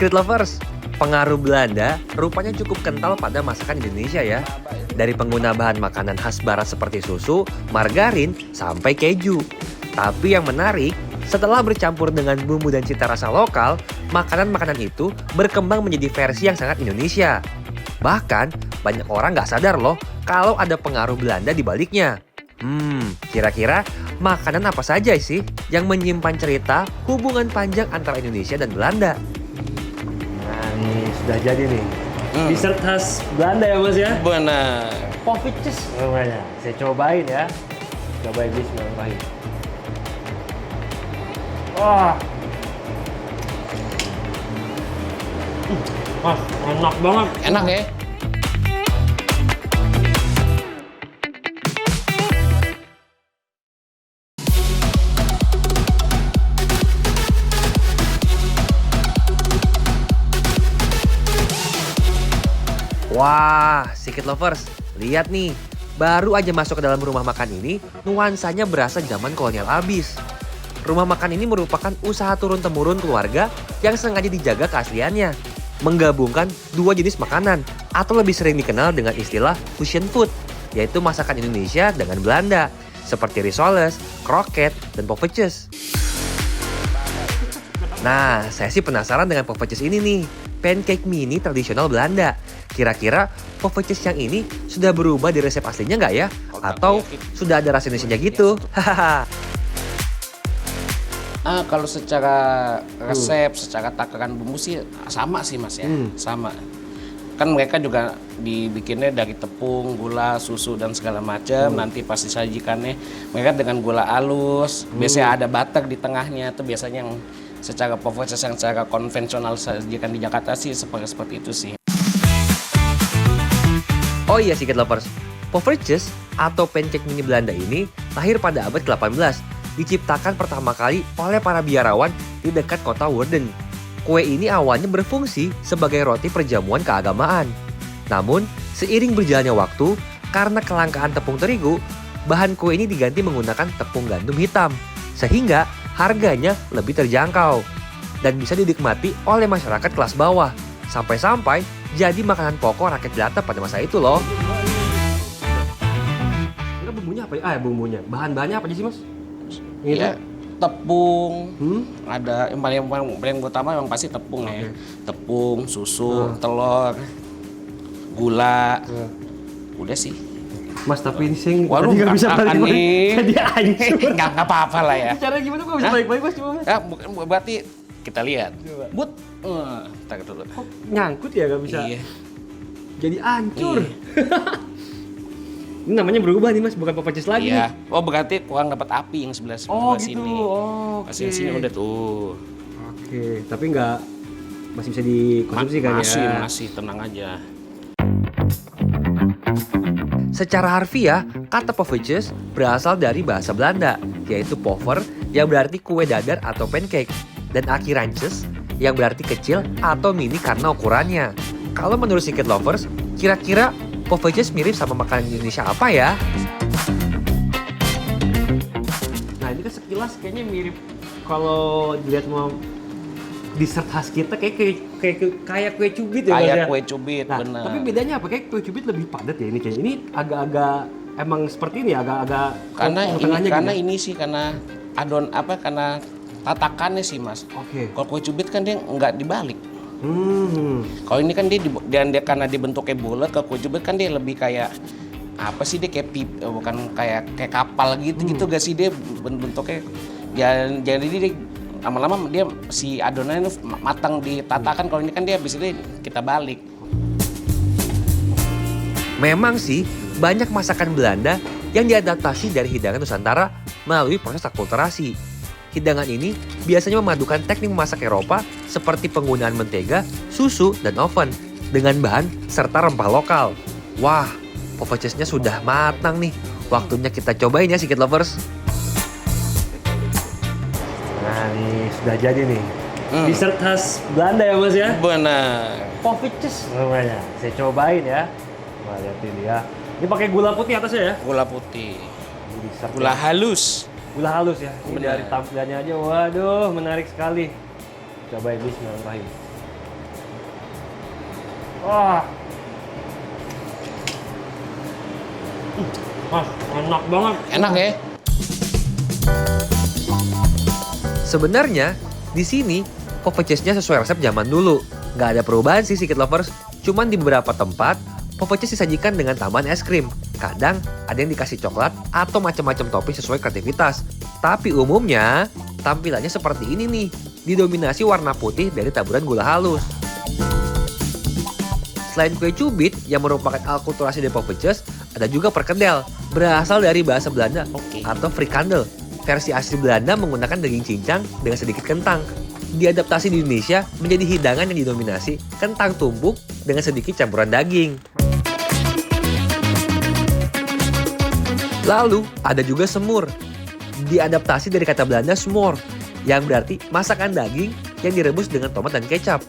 Secret Lovers, pengaruh Belanda rupanya cukup kental pada masakan Indonesia ya. Dari pengguna bahan makanan khas barat seperti susu, margarin, sampai keju. Tapi yang menarik, setelah bercampur dengan bumbu dan cita rasa lokal, makanan-makanan itu berkembang menjadi versi yang sangat Indonesia. Bahkan, banyak orang nggak sadar loh kalau ada pengaruh Belanda di baliknya. Kira-kira makanan apa saja sih yang menyimpan cerita hubungan panjang antara Indonesia dan Belanda? Nah nih, sudah jadi nih. Dessert khas Belanda ya Mas ya? Benar. Poffertjes namanya. Saya cobain ya. Cobain bismillahirrahmanirrahim. Wah. Mas, enak banget. Enak ya? Wah, Secret Lovers, lihat nih. Baru aja masuk ke dalam rumah makan ini, nuansanya berasa zaman kolonial abis. Rumah makan ini merupakan usaha turun-temurun keluarga yang sengaja dijaga keasliannya. Menggabungkan dua jenis makanan, atau lebih sering dikenal dengan istilah fusion food, yaitu masakan Indonesia dengan Belanda, seperti risoles, kroket, dan poffertjes. Nah, saya sih penasaran dengan poffertjes ini nih, pancake mini tradisional Belanda. Kira-kira poffertjes yang ini sudah berubah di resep aslinya nggak ya? Atau sudah ada rasa Indonesia gitu? Hahaha. Kalau secara resep, secara takaran bumbu sih sama sih Mas ya, sama. Kan mereka juga dibikinnya dari tepung, gula, susu dan segala macam. Nanti pas disajikannya mereka dengan gula halus. Biasanya ada butter di tengahnya. Itu biasanya yang secara poffertjes yang secara konvensional sajikan di Jakarta sih seperti itu sih. Oh iya Secret Lovers, poffertjes atau pancake mini Belanda ini lahir pada abad ke-18. Diciptakan pertama kali oleh para biarawan di dekat kota Woerden. Kue ini awalnya berfungsi sebagai roti perjamuan keagamaan. Namun, seiring berjalannya waktu, karena kelangkaan tepung terigu, bahan kue ini diganti menggunakan tepung gandum hitam. Sehingga harganya lebih terjangkau dan bisa dinikmati oleh masyarakat kelas bawah. Sampai-sampai jadi makanan pokok rakyat jelata pada masa itu loh. Ini bumbunya apa ya? Bumbunya. Bahan-bahannya apa aja sih Mas? Iya, tepung, ada yang paling utama yang pasti tepung ya. Tepung, susu, telur, gula, udah sih. Mas tapi ini sing Waduh, nggak bisa balik-balik. nih. Jadi hancur. Nggak apa-apa lah ya. Caranya gimana kok bisa balik-balik Mas? Coba Mas. Ya, berarti kita lihat. But, tarik dulu. Kok nyangkut ya nggak bisa? Iya. Jadi hancur. Iya. Ini namanya berubah nih Mas, bukan poffertjes lagi Iya. nih. Oh, berarti kurang dapat api yang sebelah Oh sini. gitu. Oh, Pas yang sini udah tuh. Oke, tapi nggak masih bisa dikonsumsi kan ya? Masih, tenang aja. Secara harfiah, kata poffertjes berasal dari bahasa Belanda, yaitu poffer yang berarti kue dadar atau pancake, dan akirantjes yang berarti kecil atau mini karena ukurannya. Kalau menurut Secret Lovers, kira-kira poffertjes mirip sama makanan Indonesia apa ya? Nah ini kan sekilas kayaknya mirip kalau dilihat sama dessert khas kita kayak kue cubit ya Mas ya? Kayak kue cubit, Nah, bener. tapi bedanya apa? Kayak kue cubit lebih padat ya ini kayaknya. Ini agak-agak emang seperti ini agak-agak Karena gitu. ini sih karena karena tatakannya sih Mas. Oke. Kalau kue cubit kan dia nggak dibalik. Kalau ini kan dia karena dibentuknya bulat, kalau kue cubit kan dia lebih kayak apa sih, dia kayak bukan kayak kapal gitu gak sih, dia bentuknya jadi dia lama-lama dia si adonannya matang di tatakan. Kalau ini kan dia habis itu kita balik. Memang sih banyak masakan Belanda yang diadaptasi dari hidangan Nusantara melalui proses akulturasi. Hidangan ini biasanya memadukan teknik memasak Eropa seperti penggunaan mentega, susu, dan oven dengan bahan serta rempah lokal. Wah, poffertjesnya sudah matang nih. Waktunya kita cobain ya Secret Lovers. Nah nih, sudah jadi nih. Dessert khas Belanda ya Mas ya? benar. Poffertjes namanya. Saya cobain ya. Wah, lihat ini ya. Ini pakai gula putih atasnya ya? Gula putih, Dessert gula halus. Gula halus ya. Ini Benar. dari tampilannya aja, waduh, menarik sekali. Cobain bismillahirrahmanirrahim. Wah. Mas, enak banget. Enak ya? Sebenarnya di sini Poveches-nya sesuai resep zaman dulu. Nggak ada perubahan sih Secret Lovers. Cuman di beberapa tempat Poveches disajikan dengan tambahan es krim. Kadang ada yang dikasih coklat atau macam-macam topping sesuai kreativitas. Tapi umumnya tampilannya seperti ini nih, didominasi warna putih dari taburan gula halus. Selain kue cubit yang merupakan alkulturasi dari Poveches, ada juga perkedel, berasal dari bahasa Belanda atau frikandel. Versi asli Belanda menggunakan daging cincang dengan sedikit kentang. Diadaptasi di Indonesia menjadi hidangan yang didominasi kentang tumbuk dengan sedikit campuran daging. Lalu ada juga semur. Diadaptasi dari kata Belanda smoor, yang berarti masakan daging yang direbus dengan tomat dan kecap.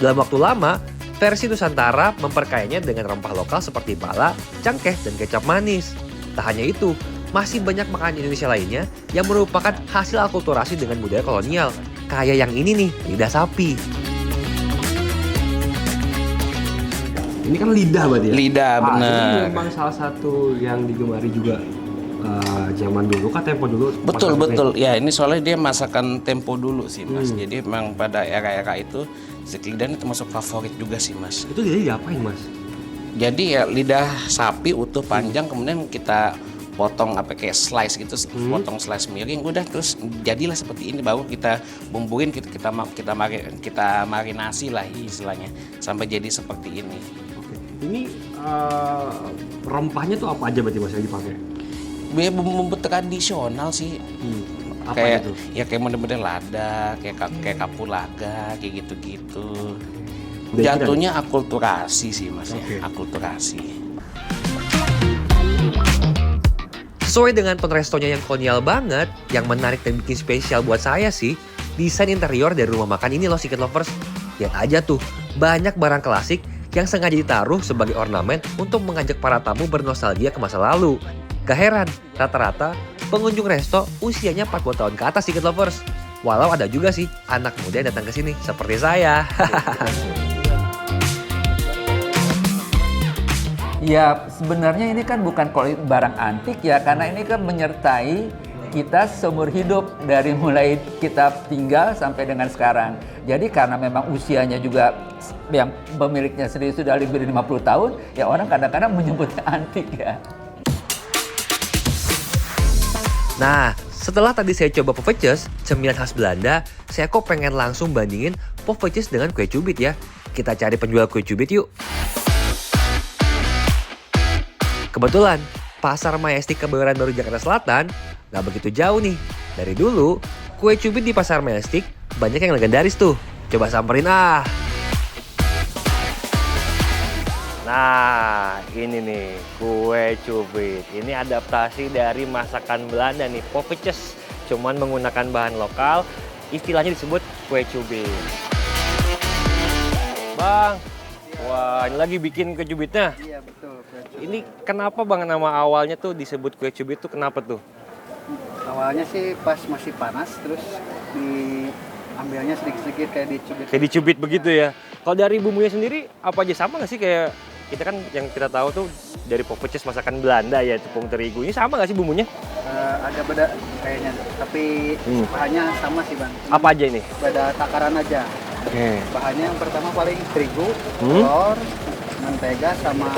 Dalam waktu lama, versi Nusantara memperkayanya dengan rempah lokal seperti pala, cengkeh, dan kecap manis. Tak hanya itu, masih banyak makanan Indonesia lainnya yang merupakan hasil akulturasi dengan budaya kolonial. Kayak yang ini nih, lidah sapi. Ini kan lidah berarti ya? Lidah, bener. Ini memang salah satu yang digemari juga zaman dulu kah, tempo dulu? Betul, masakan betul. Ya, ini soalnya dia masakan tempo dulu sih, Mas. Jadi memang pada era-era itu steak lidah ini termasuk favorit juga sih, Mas. Itu jadi diapain, Mas? Jadi ya lidah sapi utuh panjang, kemudian kita potong apa kayak slice gitu, potong slice miring, udah terus jadilah seperti ini, baru kita bumbuin, kita marinasi lah istilahnya sampai jadi seperti ini. Oke. Ini rempahnya tuh apa aja berarti Mas yang dipakai? Bumbu tradisional sih. Apa Kayak itu? ya kayak model-model lada, kayak kapulaga, kayak gitu-gitu. Dan Jatuhnya akulturasi sih, Mas. Oke. Ya, akulturasi. Sesuai dengan ton restonya yang kolonial banget, yang menarik dan bikin spesial buat saya sih, desain interior dari rumah makan ini loh Secret Lovers. Lihat aja tuh, banyak barang klasik yang sengaja ditaruh sebagai ornamen untuk mengajak para tamu bernostalgia ke masa lalu. Gak heran, rata-rata pengunjung resto usianya 40 tahun ke atas Secret Lovers. Walau ada juga sih anak muda yang datang ke sini, seperti saya. Ya sebenarnya ini kan bukan barang antik ya, karena ini kan menyertai kita seumur hidup dari mulai kita tinggal sampai dengan sekarang. Jadi karena memang usianya juga yang pemiliknya sendiri sudah lebih dari 50 tahun, ya orang kadang-kadang menyebutnya antik ya. Nah, setelah tadi saya coba Poveches, cemilan khas Belanda, saya kok pengen langsung bandingin Poveches dengan kue cubit ya. Kita cari penjual kue cubit yuk. Kebetulan, Pasar Majestic Kebayoran Baru Jakarta Selatan nggak begitu jauh nih. Dari dulu, kue cubit di Pasar Majestic banyak yang legendaris tuh. Coba samperin ah. Nah, ini nih kue cubit. Ini adaptasi dari masakan Belanda nih, Poveches. Cuman menggunakan bahan lokal, istilahnya disebut kue cubit. Bang, wah ini lagi bikin kue cubitnya. Iya betul, kue cubit. Ini kenapa Bang nama awalnya tuh disebut kue cubit tuh kenapa tuh? Awalnya sih pas masih panas, terus diambilnya sedikit-sedikit kayak dicubit. Kayak dicubit begitu ya. Kalau dari bumbunya sendiri apa aja sama nggak sih kayak kita kan yang kita tahu tuh dari Poveches masakan Belanda ya, tepung terigu. Ini sama nggak sih bumbunya? Agak beda kayaknya, tapi bahannya sama sih Bang. Apa aja ini? Beda takaran aja. Oke. Bahannya yang pertama paling terigu, telur, mentega sama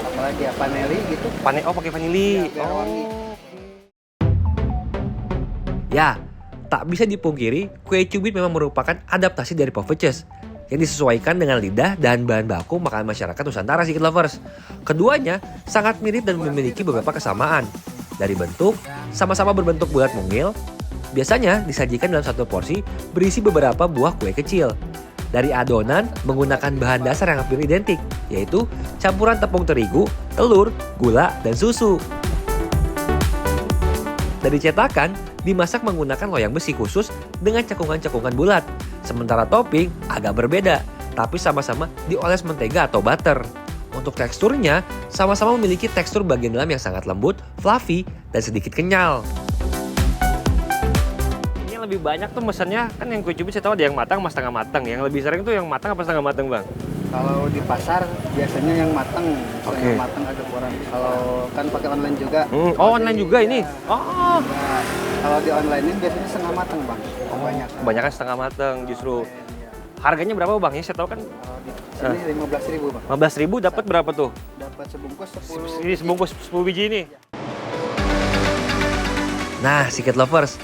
apalagi ya vanili gitu. Oh pakai vanili. Iya, biar wangi. Ya, tak bisa dipungkiri kue cubit memang merupakan adaptasi dari Poveches yang disesuaikan dengan lidah dan bahan baku makanan masyarakat Nusantara Secret Lovers. Keduanya sangat mirip dan memiliki beberapa kesamaan. Dari bentuk, sama-sama berbentuk bulat mungil. Biasanya disajikan dalam satu porsi berisi beberapa buah kue kecil. Dari adonan menggunakan bahan dasar yang hampir identik, yaitu campuran tepung terigu, telur, gula, dan susu. Dari cetakan, dimasak menggunakan loyang besi khusus dengan cekungan-cekungan bulat. Sementara topping agak berbeda, tapi sama-sama dioles mentega atau butter. Untuk teksturnya, sama-sama memiliki tekstur bagian dalam yang sangat lembut, fluffy, dan sedikit kenyal. Ini lebih banyak tuh mesennya, kan yang kue cubit saya tahu ada yang matang sama setengah matang. Yang lebih sering tuh yang matang apa setengah matang Bang? Kalau di pasar biasanya yang matang, Oke. yang matang agak kurang. Kalau kan pakai online juga. Oh, Kalau online di- juga ini. ya, Oh, ya, kalau di online ini biasanya setengah matang bang. Banyak. kebanyakan setengah mateng justru. Harganya berapa bang? Ya saya tahu kan Kalau di sini 15.000 bang. 15.000 dapat berapa tuh? Dapat sebungkus 10. Ini sebungkus 10 biji ini. Nah, Secret Lovers,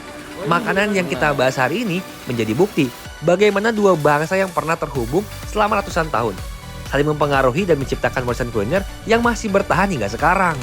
makanan yang kita bahas hari ini menjadi bukti bagaimana dua bangsa yang pernah terhubung selama ratusan tahun saling mempengaruhi dan menciptakan warisan kuliner yang masih bertahan hingga sekarang.